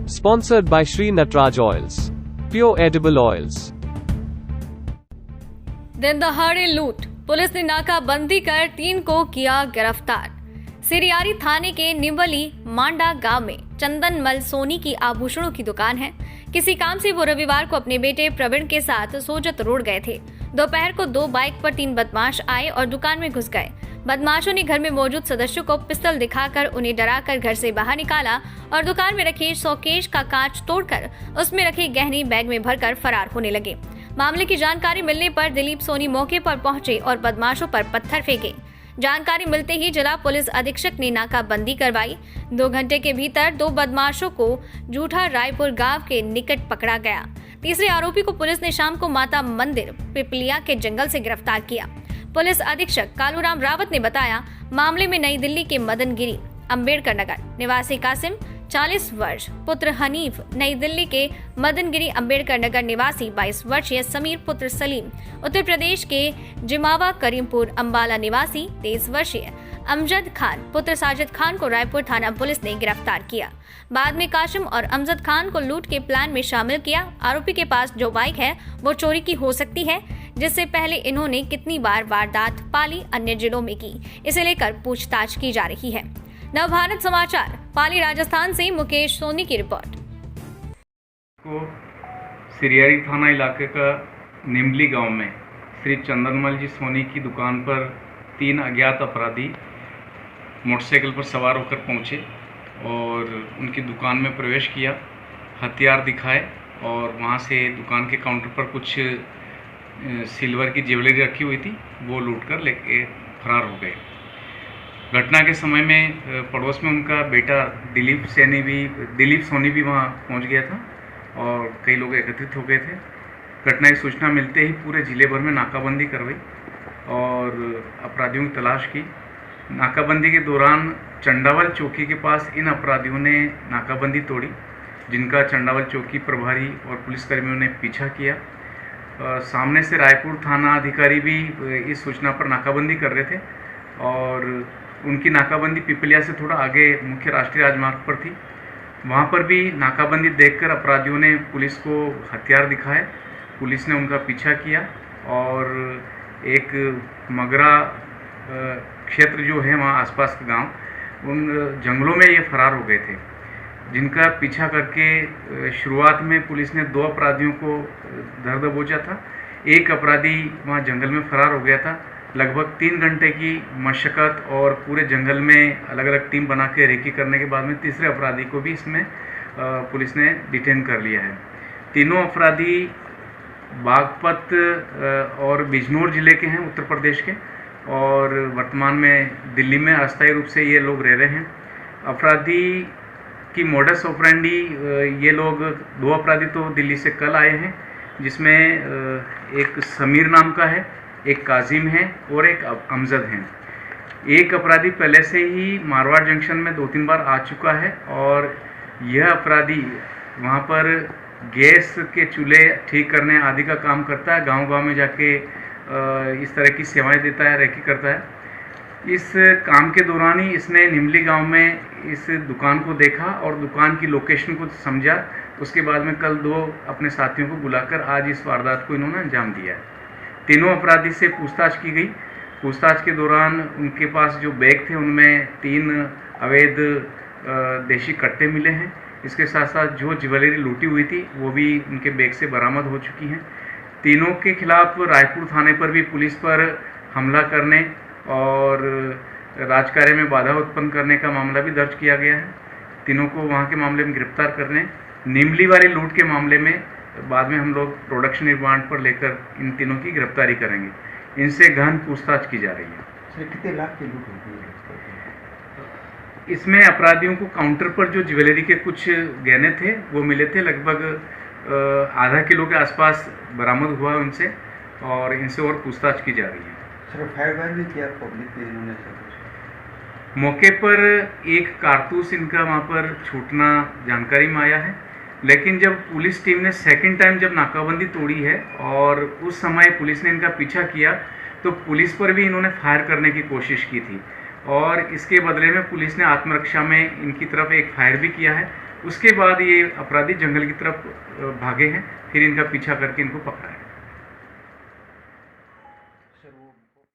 Sponsored by Sri Natraj Oils. Pure edible oils. दिन दहाड़े लूट, पुलिस ने नाकाबंदी कर 3 को किया गिरफ्तार। सिरियारी थाने के निवली मांडा गांव में चंदन मल सोनी की आभूषणों की दुकान है। किसी काम से वो रविवार को अपने बेटे प्रवीण के साथ सोजत रोड गए थे। दोपहर को 2 बाइक पर 3 बदमाश आए और दुकान में घुस गए। बदमाशों ने घर में मौजूद सदस्यों को पिस्तौल दिखाकर उन्हें डराकर घर से बाहर निकाला और दुकान में रखे शोकेस का कांच तोड़कर उसमें रखे गहने बैग में भरकर फरार होने लगे। मामले की जानकारी मिलने पर दिलीप सोनी मौके पर पहुंचे और बदमाशों पर पत्थर फेंके। जानकारी मिलते ही जिला पुलिस अधीक्षक ने नाकाबंदी करवाई। 2 घंटे के भीतर 2 बदमाशों को जूठा रायपुर गांव के निकट पकड़ा गया। तीसरे आरोपी को पुलिस ने शाम को माता मंदिर पिपलिया के जंगल से गिरफ्तार किया। पुलिस अधीक्षक कालूराम रावत ने बताया, मामले में नई दिल्ली के मदनगिरी अम्बेडकर नगर निवासी कासिम 40 वर्ष, पुत्र हनीफ, नई दिल्ली के मदनगिरी अम्बेडकर नगर निवासी 22 वर्षीय समीर पुत्र सलीम, उत्तर प्रदेश के जिमावा करीमपुर अम्बाला निवासी 23 वर्षीय अमजद खान पुत्र साजिद खान को रायपुर थाना पुलिस ने गिरफ्तार किया। बाद में कासिम और अमजद खान को लूट के प्लान में शामिल किया। आरोपी के पास जो बाइक है वो चोरी की हो सकती है, जिससे पहले इन्होंने कितनी बार वारदात पाली अन्य जिलों में की, इसे लेकर पूछताछ की जा रही है। नवभारत समाचार पाली राजस्थान से मुकेश सोनी की रिपोर्ट। को सिरियारी थाना इलाके का निम्बली गांव में श्री चंदनमल जी सोनी की दुकान पर 3 अज्ञात अपराधी मोटरसाइकिल पर सवार होकर पहुंचे और उनकी दुकान में प्रवेश किया, हथियार दिखाए और वहां से दुकान के काउंटर पर कुछ सिल्वर की ज्वेलरी रखी हुई थी, वो लूटकर लेके फरार हो गए। घटना के समय में पड़ोस में उनका बेटा दिलीप सोनी भी वहां पहुंच गया था और कई लोग एकत्रित हो गए थे। घटना की सूचना मिलते ही पूरे जिले भर में नाकाबंदी करवाई और अपराधियों की तलाश की। नाकाबंदी के दौरान चंडावल चौकी के पास इन अपराधियों ने नाकाबंदी तोड़ी, जिनका चंडावल चौकी प्रभारी और पुलिसकर्मियों ने पीछा किया। सामने से रायपुर थाना अधिकारी भी इस सूचना पर नाकाबंदी कर रहे थे और उनकी नाकाबंदी पिपलिया से थोड़ा आगे मुख्य राष्ट्रीय राजमार्ग पर थी। वहाँ पर भी नाकाबंदी देखकर अपराधियों ने पुलिस को हथियार दिखाए। पुलिस ने उनका पीछा किया और एक मगरा क्षेत्र जो है वहाँ आसपास के गांव, उन जंगलों में ये फरार हो गए थे, जिनका पीछा करके शुरुआत में पुलिस ने 2 अपराधियों को धर दबोचा था। एक अपराधी वहाँ जंगल में फरार हो गया था। लगभग 3 घंटे की मशक्कत और पूरे जंगल में अलग अलग टीम बना के रेकी करने के बाद में तीसरे अपराधी को भी इसमें पुलिस ने डिटेन कर लिया है। तीनों अपराधी बागपत और बिजनौर जिले के हैं, उत्तर प्रदेश के, और वर्तमान में दिल्ली में अस्थायी रूप से ये लोग रह रहे हैं। अपराधी की मोडस ऑपरेंडी, ये लोग 2 अपराधी तो दिल्ली से कल आए हैं, जिसमें एक समीर नाम का है, एक काजिम है और एक अमजद हैं। एक अपराधी पहले से ही मारवाड़ जंक्शन में 2-3 बार आ चुका है और यह अपराधी वहाँ पर गैस के चूल्हे ठीक करने आदि का काम करता है। गांव-गांव में जाके इस तरह की सेवाएं देता है, रेकी करता है। इस काम के दौरान ही इसने निम्बली गांव में इस दुकान को देखा और दुकान की लोकेशन को समझा। उसके बाद में कल 2 अपने साथियों को बुलाकर आज इस वारदात को इन्होंने अंजाम दिया है। तीनों अपराधी से पूछताछ की गई। पूछताछ के दौरान उनके पास जो बैग थे उनमें 3 अवैध देशी कट्टे मिले हैं। इसके साथ साथ जो ज्वेलरी लूटी हुई थी वो भी उनके बैग से बरामद हो चुकी हैं। तीनों के खिलाफ रायपुर थाने पर भी पुलिस पर हमला करने और राजकार्य में बाधा उत्पन्न करने का मामला भी दर्ज किया गया है। तीनों को वहाँ के मामले में गिरफ्तार करने, निम्बली वाली लूट के मामले में बाद में हम लोग प्रोडक्शन रिमांड पर लेकर इन तीनों की गिरफ्तारी करेंगे। इनसे गहन पूछताछ की जा रही है। कितने लाख की लूट होती है? इसमें अपराधियों को काउंटर पर जो ज्वेलरी के कुछ गहने थे वो मिले थे, लगभग आधा किलो के आसपास बरामद हुआ उनसे और इनसे और पूछताछ की जा रही है। सर फायर भी किया पब्लिक के इन्होंने? मौके पर एक कारतूस इनका वहाँ पर छूटना जानकारी में आया है, लेकिन जब पुलिस टीम ने सेकंड टाइम जब नाकाबंदी तोड़ी है और उस समय पुलिस ने इनका पीछा किया तो पुलिस पर भी इन्होंने फायर करने की कोशिश की थी और इसके बदले में पुलिस ने आत्मरक्षा में इनकी तरफ एक फायर भी किया है उसके बाद ये अपराधी जंगल की तरफ भागे हैं, फिर इनका पीछा करके इनको पकड़ा है। सर वो